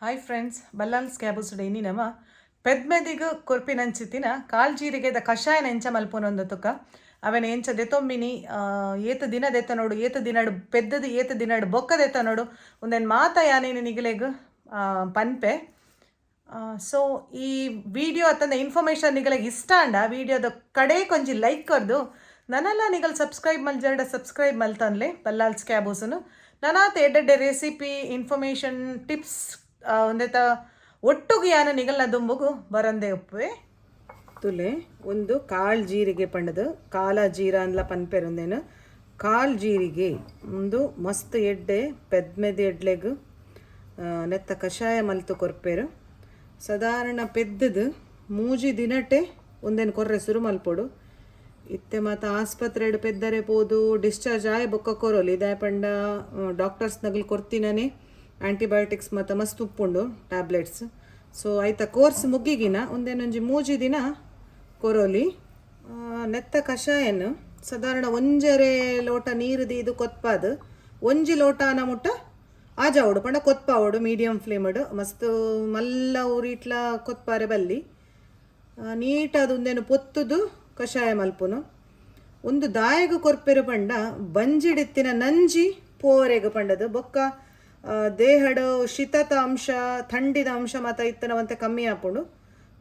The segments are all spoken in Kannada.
ಹಾಯ್ ಫ್ರೆಂಡ್ಸ್, ಬಲ್ಲಾಲ್ ಸ್ಕ್ಯಾಬುಸುಡೆ ಇನ್ನಿ ನಮ ಪೆದ್ಮೆದಿಗ ಕೊರ್ಪಿನಂಚಿತ್ತಿನ ಕಾಲ್ ಜೀರಿಗೆದ ಕಷಾಯನ ಎಂಚ ಮಲ್ಪೊನೊಂದು ತುಕ ಅವೆನ ಎಂಚ ದೆತೊಮ್ಮಿನಿ ಏತ ದಿನ ದೆತ್ತ ನೋಡು ಏತ ದಿನಡು ಪೆದ್ದದು ಏತ ದಿನಡು ಬೊಕ್ಕ ದೆತ್ತ ನೋಡು ಒಂದೇನು ಮಾತ ಯಾನೇನು ನಿಗಲೆಗ್ ಪನ್ಪೆ. ಸೊ ಈ ವಿಡಿಯೋ ಅತ್ತಂದ ಇನ್ಫಾರ್ಮೇಷನ್ ನಿಗಲೆಗ್ ಇಷ್ಟ ಅಂಡ ವಿಡಿಯೋದ ಕಡೆ ಕೊಂಚಿ ಲೈಕ್ ಕೊರ್ದು ನನ್ನೆಲ್ಲ ನಿಗಲ್ ಸಬ್ಸ್ಕ್ರೈಬ್ ಮಲ್ಜರ್ಡ ಸಬ್ಸ್ಕ್ರೈಬ್ ಮಲ್ತನ್ಲೆ ಬಲ್ಲಾಲ್ ಸ್ಕ್ಯಾಬೂಸನು ನನಾತ ಎಡ್ಡೆಡ್ಡೆ ರೆಸಿಪಿ ಇನ್ಫಾರ್ಮೇಷನ್ ಟಿಪ್ಸ್ ಒಂದೇತ ಒಟ್ಟುಗೆ ಯಾನ ನಿಗಲ್ನ ದುಂಬುಗು ಬರಂದೇ ಉಪ್ಪುವೆ ತುಲೆ ಒಂದು ಕಾಳು ಜೀರಿಗೆ ಪಂಡದು ಕಾಲ ಜೀರ ಅಂದ್ಲ ಪನ್ಪೆರೊಂದೇನು ಕಾಳು ಜೀರಿಗೆ ಒಂದು ಮಸ್ತ್ ಎಡ್ಡೆ ಪೆದ್ಮೆದ ಎಡ್ಲೆಗ್ ನೆತ್ತ ಕಷಾಯ ಮಲ್ತು ಕೊರ್ಪೆರು ಸಾಧಾರಣ ಪೆದ್ದದು ಮೂಜಿ ದಿನಟೆ ಒಂದೇನು ಕೊರ್ರೆ ಸುರು ಮಲ್ಪೊಡು ಇತ್ತೆ ಮತ್ತು ಆಸ್ಪತ್ರೆಡು ಪೆದ್ದರೆ ಪೋದು ಡಿಸ್ಚಾರ್ಜ್ ಆಯ್ ಬೊಕ್ಕ ಕೊರೋಲಿ ಇದಾಯ ಪಂಡ ಡಾಕ್ಟರ್ಸ್ ನಗಲ್ ಕೊರ್ತಿನನೆ ಆ್ಯಂಟಿಬಯೋಟಿಕ್ಸ್ ಮತ್ತು ಮಸ್ತ್ ಉಪ್ಪುಂಡು ಟ್ಯಾಬ್ಲೆಟ್ಸ್. ಸೊ ಆಯ್ತ ಕೋರ್ಸ್ ಮುಗ್ಗಿಗಿನ ಒಂದೇನೊಂಜಿ ಮೂಜಿ ದಿನ ಕೊರೋಲಿ ನೆತ್ತ ಕಷಾಯನು ಸಾಧಾರಣ ಒಂಜರೆ ಲೋಟ ನೀರು ಇದು ಕೊತ್ಪಾದು ಒಂಜಿ ಲೋಟನ ಮುಟ್ಟ ಆಜಾವಡು ಪಂಡ ಕೊತ್ಪಾವಡು ಮೀಡಿಯಮ್ ಫ್ಲೇಮಡು ಮಸ್ತ್ ಮಲ್ಲ ಉರಿಟ್ಲ ಕೊತ್ಪಾರೆ ಬಲ್ಲಿ ನೀಟಾದ ಒಂದೇನು ಪೊತ್ತುದು ಕಷಾಯ ಮಲ್ಪುನು ಒಂದು ದಾಯಗು ಕೊರ್ಪೆರು ಪಂಡ ಬಂಜಿಡಿತ್ತಿನ ನಂಜಿ ಪೋರೆಗು ಪಂಡದು ಬೊಕ್ಕ ದೇಹದ ಶೀತದ ಅಂಶ ಥಂಡಿದ ಅಂಶ ಮತ್ತು ಇತ್ತನವಂತೆ ಕಮ್ಮಿ ಆಪುಂಡು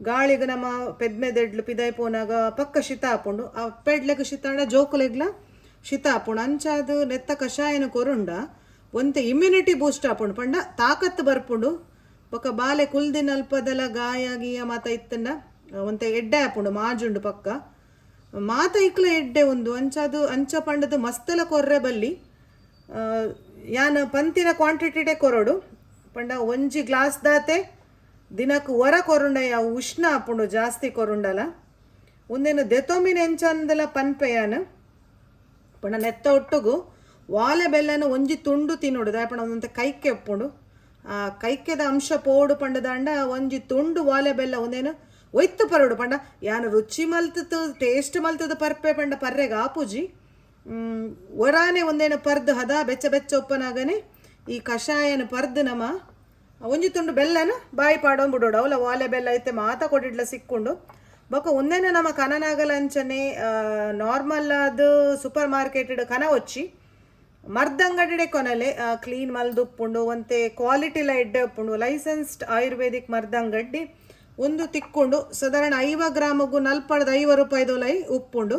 ಗಾಳಿಗೆ ನಮ್ಮ ಪೆದ್ಮೆದೆಡ್ಲು ಪಿದಾಯ್ ಪೋನಾಗ ಪಕ್ಕ ಶೀತ ಆಪುಂಡು ಆ ಪೆಡ್ಲೆಗ್ ಶೀತಾಂಡ ಜೋಕುಲೆಗ್ಲ ಶೀತ ಆಪುಂಡು ಅಂಚಾದು ನೆತ್ತ ಕಷಾಯನ ಕೊರುಂಡ ಒಂತೆ ಇಮ್ಯುನಿಟಿ ಬೂಸ್ಟ್ ಆಪುಂಡು ಪಂಡ ತಾಕತ್ತು ಬರ್ಪುಂಡು ಬೊಕ್ಕ ಬಾಲೆ ಕುಲ್ದಿನ ಅಲ್ಪದೆಲ್ಲ ಗಾಯ ಗೀಯ ಮಾತ ಇತ್ತಂಡ ಒಂತೆ ಎಡ್ಡೆ ಆಪುಂಡು ಮಾಜುಂಡು ಪಕ್ಕ ಮಾತ ಇಕ್ಲ ಎಡ್ಡೆ ಒಂದು ಅಂಚಾದು ಅಂಚ ಪಂಡದು ಮಸ್ತಲ ಕೊರ್ರೆ ಬಲ್ಲಿ ಯಾನು ಪಂತಿನ ಕ್ವಾಂಟಿಟಿಡೆ ಕೊರೋಡು ಪಂಡ ಒಂಜಿ ಗ್ಲಾಸ್ ದಾತೆ ದಿನಕ್ಕೆ ಹೊರ ಕೊರುಂಡ ಯಾವ ಉಷ್ಣ ಆಪುಂಡು ಜಾಸ್ತಿ ಕೊರುಂಡಲ ಒಂದೇನು ದೆತೊಮಿನ ಎಂಚಂದಲ ಪನ್ಪೆಯಾನು ಪಂಡ ನೆತ್ತ ಒಟ್ಟುಗು ವಾಲೆ ಬೆಲ್ಲನ ಒಂಜಿ ತುಂಡು ತಿನ್ನೋಡು ದಾಯಪಂಡ ಒಂದಂತೆ ಕೈಕ್ಕೆ ಒಪ್ಪುಂಡು ಆ ಕೈಕ್ಕೆದ ಅಂಶ ಪೋಡು ಪಂಡದಾಂಡ ಒಂಜಿ ತುಂಡು ವಾಲೆ ಬೆಲ್ಲ ಒಂದೇನು ಒಯ್ತು ಪರೋಡು ಪಂಡ ಯಾನು ರುಚಿ ಮಲ್ತದು ಟೇಸ್ಟ್ ಮಲ್ತದ ಪರ್ಪೆ ಪಂಡ ಪರ್ರೆಗ ಆಪುಜಿ ಒರಾನೆ ಒಂದೇನು ಪರ್ದು ಹದ ಬೆಚ್ಚ ಬೆಚ್ಚ ಒಪ್ಪನಾಗನೆ ಈ ಕಷಾಯನ ಪರ್ದು ನಮ್ಮ ಒಂಜಿ ತುಂಡು ಬೆಲ್ಲನ ಬಾಯಿ ಪಾಡೋನ್ ಬಿಡೋಡು ಅವಲ ವಾಲೆ ಬೆಲ್ಲ ಐತೆ ಮಾತ ಕೊಡಿಡ್ಲ ಸಿಕ್ಕೊಂಡು ಬೊಕ್ಕ ಒಂದೇನು ನಮ್ಮ ಕನನಾಗಲ ಅಂಚನೆ ನಾರ್ಮಲ್ ಅದು ಸೂಪರ್ ಮಾರ್ಕೆಟೆಡ್ ಕನ ಒಚ್ಚಿ ಮರ್ದಂಗಡಿಡೆ ಕೊನಲೆ ಕ್ಲೀನ್ ಮಲ್ದುಪ್ಪುಂಡು ಒಂತೆ ಕ್ವಾಲಿಟಿಲ ಎಡ್ಡೆ ಉಪ್ಪುಂಡು ಲೈಸೆನ್ಸ್ಡ್ ಆಯುರ್ವೇದಿಕ್ ಮರ್ದಂಗಡ್ಡಿ ಒಂದು ತಿಕ್ಕೊಂಡು ಸಾಧಾರಣ 50 ಗ್ರಾಮಗೂ 45 ರೂಪಾಯಿದೊಲೈ ಉಪ್ಪುಂಡು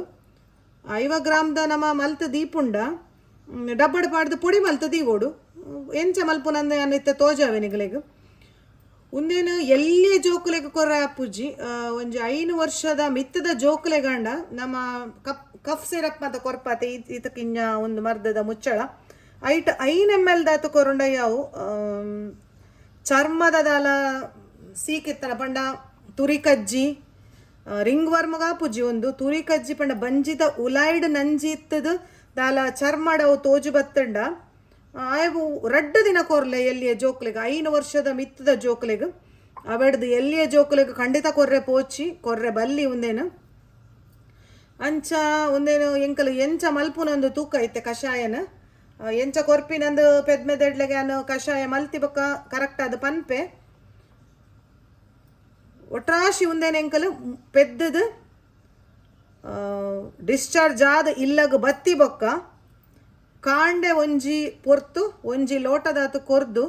50 ಗ್ರಾಮ್ದ ನಮ್ಮ ಮಲ್ತು ದೀಪುಂಡ ಡಬ್ಬಡು ಪಾಡ್ದು ಪುಡಿ ಮಲ್ತು ದೀವೋಡು ಎಂಚ ಮಲ್ಪುನಂದ ಅನ್ನಿತ್ತ ತೋಜಾವೆ ನಿಗಲೆಗ್ ಒಂದೇನು ಎಲ್ಲಿ ಜೋಕುಲೆಗ್ ಕೊರ ಅಪ್ಪುಜಿ ಒಂಜಿ 5 ವರ್ಷದ ಮಿತ್ತದ ಜೋಕುಲೆಗಂಡ ನಮ್ಮ ಕಫ್ ಸಿರಪ್ ಮತ್ತು ಕೊರ್ಪಾತೆ ಇದಕ್ಕಿಂಜ ಒಂದು ಮರ್ದದ ಮುಚ್ಚಳ 5 ml ದಾತು ಕೊರುಂಡ ಯಾವು ಚರ್ಮದ ದಾಲ ಸೀಕಿತ್ತನ ಪಂಡ ತುರಿ ಕಜ್ಜಿ ರಿಂಗ್ ವರ್ಮ್ಗ ಪುಜಿ ಒಂದು ತುರಿ ಕಜ್ಜಿ ಪಂಡ ಬಂಜಿದ ಉಲಾಯ್ಡ್ ನಂಜಿ ಇತ್ತದು ದಾಲ ಚರ್ಮಡವು ತೋಜು ಬತ್ತಂಡ ಆಯವು ರಡ್ಡು ದಿನ ಕೊರ್ಲೆ ಎಲ್ಲಿಯ ಜೋಕ್ಲೆಗ್ 5 ವರ್ಷದ ಮಿತ್ತದ ಜೋಕ್ಲೆಗ್ ಅವೆಡ್ದು ಎಲ್ಲಿಯ ಜೋಕ್ಲೆಗ್ ಖಂಡಿತ ಕೊರ್ರೆ ಪೋಚಿ ಕೊರ್ರೆ ಬಲ್ಲಿ ಒಂದೇನು ಅಂಚ ಒಂದೇನು ಎಂಕಲು ಎಂಚ ಮಲ್ಪುನೊಂದು ತೂಕ ಐತೆ ಕಷಾಯನ ಎಂಚ ಕೊರ್ಪಿನಂದು ಪೆದ್ಮೆದೆಡ್ಲೆಗೆ ಅನ್ನು ಕಷಾಯ ಮಲ್ತಿ ಬೊಕ್ಕ ಕರೆಕ್ಟ್ ಅದು ಪನ್ಪೆ ಒಟ್ರಾಶಿ ಒಂದೇನು ಎಂಕಲು ಪೆದ್ದದು ಡಿಸ್ಚಾರ್ಜ್ ಆದ ಇಲ್ಲಗ ಬತ್ತಿ ಬೊಕ್ಕ ಕಾಂಡೆ ಒಂಜಿ ಪೊರ್ತು ಒಂಜಿ ಲೋಟದಾತು ಕೊರ್ದು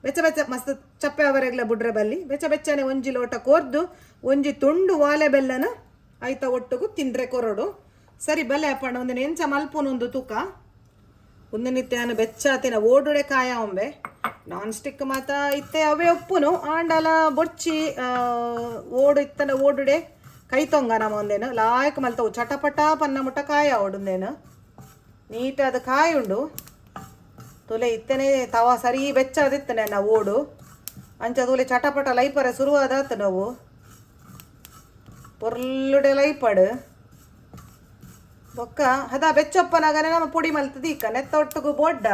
ಬೆಚ್ಚ ಬೆಚ್ಚ ಮಸ್ತ್ ಚಪ್ಪೆ ಅವರೆಗ್ಲ ಬುಡ್ರೆ ಬಲ್ಲಿ ಬೆಚ್ಚ ಬೆಚ್ಚನೆ ಒಂಜಿ ಲೋಟ ಕೊರ್ದು ಒಂಜಿ ತುಂಡು ವಾಲೆ ಬೆಲ್ಲನ ಐತ ಒಟ್ಟುಗು ತಿಂದ್ರೆ ಕೊರಡು ಸರಿ ಬಲೆ ಅಪ್ಪಣ್ಣ ಒಂದಿನ ಎಂಚ ಮಲ್ಪುನೊಂದು ತೂಕ ಒಂದಿನಿತ್ಯಾನು ಬೆಚ್ಚಾತಿನ ಓಡುಡೆ ಕಾಯ ಒಂಬೆ ನಾನ್ ಸ್ಟಿಕ್ ಮಾತ ಇತ್ತೆ ಅವೇ ಉಪ್ಪುನು ಆಂಡಲ ಬೊಚ್ಚಿ ಓಡು ಇತ್ತನ ಓಡುಡೆ ಕೈ ತೊಂಗ ನಮ್ಮ ಒಂದೇನು ಲಾಯಕ್ ಮಲ್ತವು ಚಟಪಟ ಪನ್ನ ಮುಟ್ಟ ಕಾಯ ಓಡುಂದೇನು ನೀಟಾದ ಕಾಯಿ ಉಂಡು ತುಲೆ ಇತ್ತನೆ ತವ ಸರಿ ಬೆಚ್ಚದಿತ್ತನೆ ನಾ ಓಡು ಅಂಚ ತುಲೆ ಚಟಪಟ ಲೈಪರೆ ಶುರುವಾದಾತು ನಾವು ಪೊರ್ಲುಡೆ ಲೈಪಡು ಬೊಕ್ಕ ಹದ ಬೆಚ್ಚಪ್ಪನಾಗನೆ ನಮ್ಮ ಪುಡಿ ಮಲ್ತದ ಈಕ ನೆತ್ತ ಒಟ್ಟುಗು ಬೊಡ್ಡ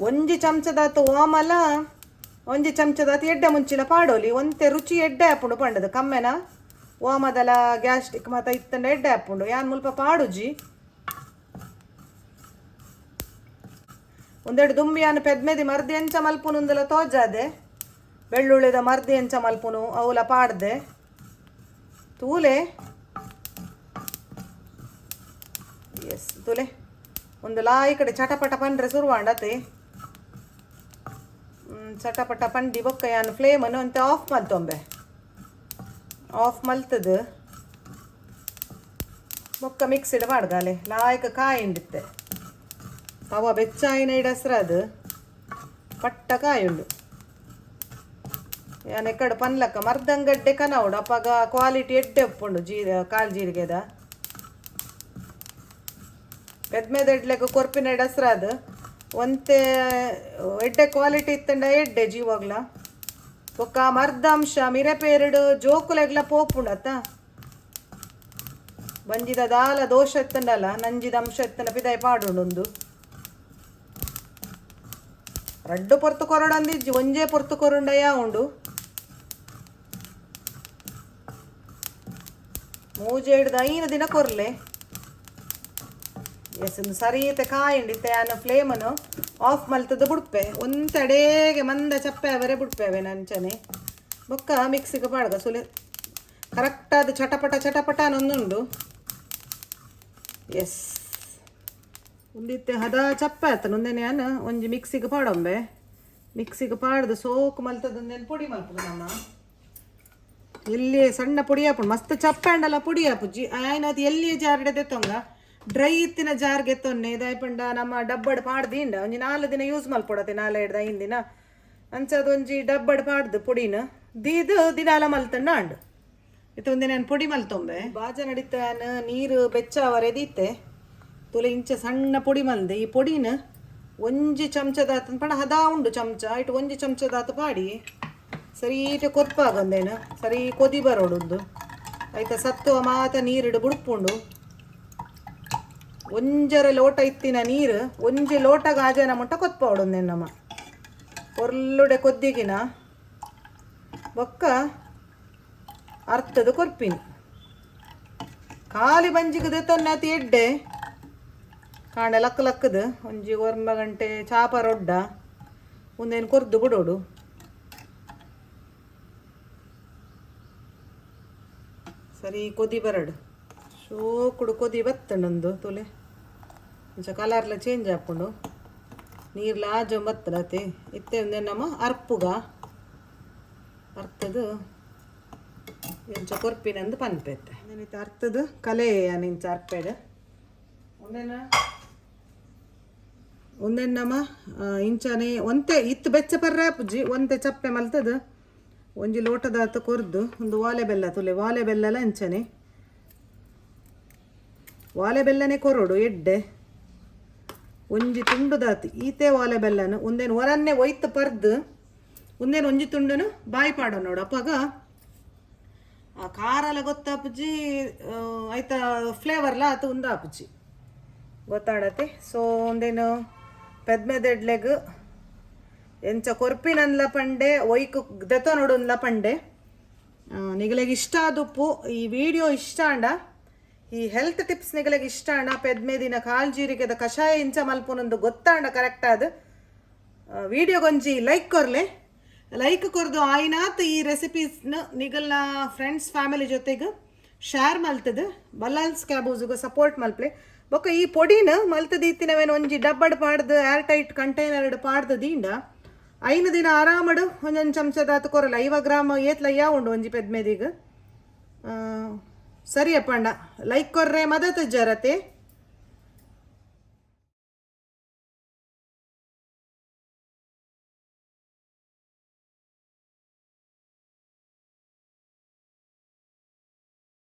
ಒಂಜಿ ಚಮಚದಾತು ಓಮಲ ಒಂಜಿ ಚಮಚದಾತು ಎಡ್ಡೆ ಮುಂಚಿನ ಪಾಡೋಲಿ ಒಂತೆ ರುಚಿ ಎಡ್ಡೆ ಹಾಪುಂಡು ಪಂಡದು ಕಮ್ಮೆನ ಓಮದಲ ಗ್ಯಾಸ್ಟ್ರಿಕ್ ಮತ್ತು ಇತ್ತಂಡ ಎಡ್ಡೆ ಹಾಪುಂಡು ಯಾನ್ ಮುಲ್ಪ ಪಾಡುಜಿ ಒಂದೆರಡು ದುಂಬಿಯಾನು ಪೆದ್ಮೆದಿ ಮರ್ದಿ ಎಂಚ ಮಲ್ಪುನುಂದಲ ತೋಜಾದೆ ಬೆಳ್ಳುಳ್ಳಿದ ಮರ್ದಿ ಎಂಚ ಮಲ್ಪುನು ಅವಲ ಪಾಡ್ದೆ ತೂಲೆ ಎಸ್ ತೂಲೆ ಒಂದು ಲಾಯಿ ಕಡೆ ಚಟಪಟ ಪಂಡ್ರೆ ಸುರುವಾಂಡತೆ ಚಟಪಟ ಪಂಡಿ ಬೊಕ್ಕ ಯಾನು ಫ್ಲೇಮನ್ನು ಅಂತ ಆಫ್ ಮಲ್ತೊಂಬೆ ಆಫ್ ಮಲ್ತದು ಬೊಕ್ಕ ಮಿಕ್ಸಿಡ್ ಮಾಡ್ಗಾಲೆ ಲಾಯ್ಕ ಕಾಯಿ ಹಿಂಡಿತ್ತೆ ತವ ಬೆಚ್ಚಾಯಿನ ಇಡಸ್ರದು ಪಟ್ಟ ಕಾಯುಂಡು ಯಾನ್ ಎಕ್ಕಡ ಪನ್ಲಕ್ಕ ಮರ್ದಂಗಡ್ಡೆ ಕನವುಡು ಅಪ್ಪಗ ಕ್ವಾಲಿಟಿ ಎಡ್ಡೆ ಉಪ್ಪುಂಡು ಕಾಳು ಜೀರಿಗೆದ ಬೆದ್ಮೆದೆಡ್ಲೆಗ್ ಕೊರ್ಪಿನ ಇಡಸ್ರದು ಒಂತೆ ಎಡ್ಡೆ ಕ್ವಾಲಿಟಿ ಇತ್ತಂಡ ಎಡ್ಡೆ ಜೀವಾಗ್ಲ ಬೊಕ್ಕ ಮರ್ದಂಶ ಮಿರೆಪೇರಡು ಜೋಕುಲೆಗ್ಲ ಪೋಪುಂಡತ್ತ ಬಂಜಿದ ದಾಲ ದೋಷ ಎತ್ತಂಡಲ್ಲ ನಂಜಿದ ಅಂಶ ಎತ್ತನ ಪಿದಾಯ ಪಾಡುಂಡು ರಡ್ಡು ಪೊರ್ತು ಕೊರಡಂದಿಜ್ಜಿ ಒಂಜೇ ಪೊರ್ತು ಕೊರುಂಡಯ ಉಂಡು ಮೂಜೆ ಹಿಡ್ದು 5 ದಿನ ಕೊರ್ಲೆ ಎಸ್ ಒಂದು ಸರಿಯತೆ ಕಾಯಿಂಡಿತ್ತೆ ನಾನು ಫ್ಲೇಮನ್ನು ಆಫ್ ಮಲ್ತದ್ದು ಬಿಡ್ಪೆ ಒಂದೆಡೆಗೆ ಮಂದ ಚಪ್ಪೆ ಅವರೇ ಬಿಡ್ಪೇವೆ ನಂಚನೆ ಬೊಕ್ಕ ಮಿಕ್ಸಿಗೆ ಪಾಡ್ಗ ಸುಲೆ ಕರೆಕ್ಟಾದ ಚಟಪಟ ಅನ್ನೊಂದುಂಡು ಎಸ್ ಉಂದಿತ್ತೆ ಹದ ಚಪ್ಪೆ ಆಯ್ತು ಒಂದೇನೆ ನಾನು ಒಂಜಿ ಮಿಕ್ಸಿಗೆ ಪಾಡೊಂಬೆ ಮಿಕ್ಸಿಗೆ ಪಾಡ್ದು ಸೋಕು ಮಲ್ತದೊಂದೇನು ಪುಡಿ ಮಲ್ಪದು ನಮ್ಮ ಎಲ್ಲಿ ಸಣ್ಣ ಪುಡಿ ಹಾಪುಂಡು ಮಸ್ತ್ ಚಪ್ಪೆ ಅಂಡಲ್ಲ ಪುಡಿ ಹಾಪುಜ್ಜಿ ಆಯ್ನದು ಎಲ್ಲಿ ಜಾರ್ ಹಿಡದೆ ತೊಂಗ ಡ್ರೈ ಇತ್ತಿನ ಜಾರ್ಗೆ ತೊನ್ನೆ ಇದಾಯ್ಪಂಡ ನಮ್ಮ ಡಬ್ಬಡ್ ಪಾಡ್ದಿಂಡ ಒಂಜಿ 4 ದಿನ ಯೂಸ್ ಮಲ್ಪೊಡತೆ 4-5 ದಿನ ಅಂಚದು ಒಂಜಿ ಡಬ್ಬಡ್ ಪಾಡ್ದು ಪುಡಿನ ದೀದು ದಿನಾಲ ಮಲ್ತಂಡ ಅಂಡು ಇದು ಒಂದೇ ನಾನು ಪುಡಿ ಮಲ್ತೊಂಬೆ ಬಾಜ ನಡೀತ ನಾನು ನೀರು ಬೆಚ್ಚವರೆದಿತ್ತೆ ತುಲೆ ಇಂಚ ಸಣ್ಣ ಪುಡಿ ಮಲ್ದೆ ಈ ಪುಡಿನ ಒಂಜಿ ಚಮಚದಾತ ಪಂಡ ಹದ ಉಂಡು ಚಮಚ ಇಟ್ಟು ಒಂಜಿ ಚಮಚದಾತ ಪಾಡಿ ಸರಿ ಇಟ್ಟು ಕೊರ್ಪಾಗಂದೇನು ಸರಿ ಕೊದಿ ಬರೋಡುಂದು ಆಯ್ತಾ ಸತ್ತುವ ಮಾತ ನೀರಿಡು ಬುಡ್ಪುಂಡು ಒಂಜರೆ ಲೋಟ ಇತ್ತಿನ ನೀರು ಒಂಜಿ ಲೋಟ ಗಾಜನ ಮುಟ್ಟ ಕೊತ್ಪೋಡುಂದೇನು ನಮ್ಮ ಒರ್ಲುಡೆ ಕೊದ್ದಿಗಿನ ಬೊಕ್ಕ ಅರ್ಥದ ಕೊರ್ಪಿನಿ ಖಾಲಿ ಬಂಜಿಗದೆ ತೊನ್ನತಿ ಎಡ್ಡೆ ಕಾಂಡೆ ಲಕ್ಕದು ಒಂಜಿ 1 ಗಂಟೆ ಚಾಪ ರೊಡ್ಡ ಒಂದೇನು ಕೊರ್ದು ಬಿಡೋಡು ಸರಿ ಕೊದಿ ಬರಡು ಶೋಕುಡು ಕೊದಿ ಬತ್ತಂಡೊಂದು ತುಲೆ ಇಂಚ ಕಲರ್ಲ ಚೇಂಜ್ ಹಾಕೊಂಡು ನೀರ್ಲ ಆಜ ಬತ್ತಡತೆ ಇತ್ತೆ ಒಂದೇ ನಮ್ಮ ಅರ್ಪುಗ ಅರ್ಥದು ಇಂಚ ಕೊರ್ಪಿನಂದು ಪನ್ಪೆತ್ತೆ ನೆನಿತ ಅರ್ಥದು ಕಲೆ ಇಂಚ ಅರ್ಪೆಡು ಒಂದೇನು ನಮ್ಮ ಇಂಚನೆ ಒಂತೆ ಇತ್ತು ಬೆಚ್ಚ ಪರ್ರೆ ಪುಜ್ಜಿ ಒಂತೆ ಚಪ್ಪೆ ಮಲ್ತದು ಒಂಜಿ ಲೋಟದಾತ ಕೊರ್ದು ಒಂದು ವಾಲೆ ಬೆಲ್ಲ ತುಲೆ ವಾಲೆ ಬೆಲ್ಲಲ ಇಂಚನೆ ವಾಲೆ ಬೆಲ್ಲನೆ ಕೊರೋಡು ಎಡ್ಡೆ ಒಂಜಿ ತುಂಡುದಾತು ಈತೆ ವಾಲೆ ಬೆಲ್ಲನು ಒಂದೇನು ಹೊರನ್ನೇ ಒಯ್ತು ಪರ್ದು ಒಂದೇನು ಒಂಜಿ ತುಂಡನು ಬಾಯಿ ಪಾಡೋ ನೋಡು ಅಪ್ಪಾಗ ಆ ಖಾರಲ ಗೊತ್ತಾಪುಜಿ ಆಯ್ತಾ ಫ್ಲೇವರ್ಲ ಆತು ಉಂದಾಪುಜಿ ಗೊತ್ತಾಡತ್ತೆ ಸೊ ಒಂದೇನು ಪೆದ್ಮೆದೆಡ್ಲೆಗ್ ಎಂಚ ಕೊರ್ಪಿನನ್ಲ ಪಂಡೆ ಒಯ್ಕು ದೆತ ನೋಡುನ್ಲ ಪಂಡೆ ನಿಗಲೆಗೆ ಇಷ್ಟ ಆದುಪ್ಪು ಈ ವಿಡಿಯೋ ಇಷ್ಟ ಅಂಡ ಈ ಹೆಲ್ತ್ ಟಿಪ್ಸ್ ನಿಗಲೆಗೆ ಇಷ್ಟ ಅಂಡ ಪೆದ್ಮೆದಿನ ಕಾಲ್ ಜೀರಿಗೆದ ಕಷಾಯ ಇಂಚ ಮಲ್ಪುನೊಂದು ಗೊತ್ತಾಂಡ ಕರೆಕ್ಟ್ ಆದ ವಿಡಿಯೋಗೊಂಜಿ ಲೈಕ್ ಕೊರ್ಲೆ ಲೈಕ್ ಕೊರ್ದು ಆಯ್ನಾತ್ ಈ ರೆಸಿಪೀಸ್ನ ನಿಗಲ್ನ ಫ್ರೆಂಡ್ಸ್ ಫ್ಯಾಮಿಲಿ ಜೊತೆಗೆ ಶೇರ್ ಮಲ್ತದ ಬಲ್ಲಾಲ್ಸ್ ಕ್ಯಾಬೂಸ್ಗೆ ಸಪೋರ್ಟ್ ಮಲ್ಪ್ಲೆ ಬೊಕ್ಕ ಈ ಪೊಡಿನ ಮಲ್ತದ ಇತ್ತಿನವೇನು ಒಂಜಿ ಡಬ್ಬಡ್ ಪಾಡ್ದು ಏರ್ ಟೈಟ್ ಕಂಟೈನರ್ಡ್ ಪಾಡ್ದು ದೀಂಡ 5 ದಿನ ಆರಾಮಡು ಒಂದೊಂದು ಚಮಚದಾತ ಕೊರಲ್ಲ 50 ಗ್ರಾಮ್ ಏತ್ಲ ಉಂಡು ಒಂಜಿ ಪೆದ್ಮೆದಿಗೆ ಸರಿಯಪ್ಪಂಡ ಲೈಕ್ ಕೊರ್ರೆ ಮದತ ಜರತೆ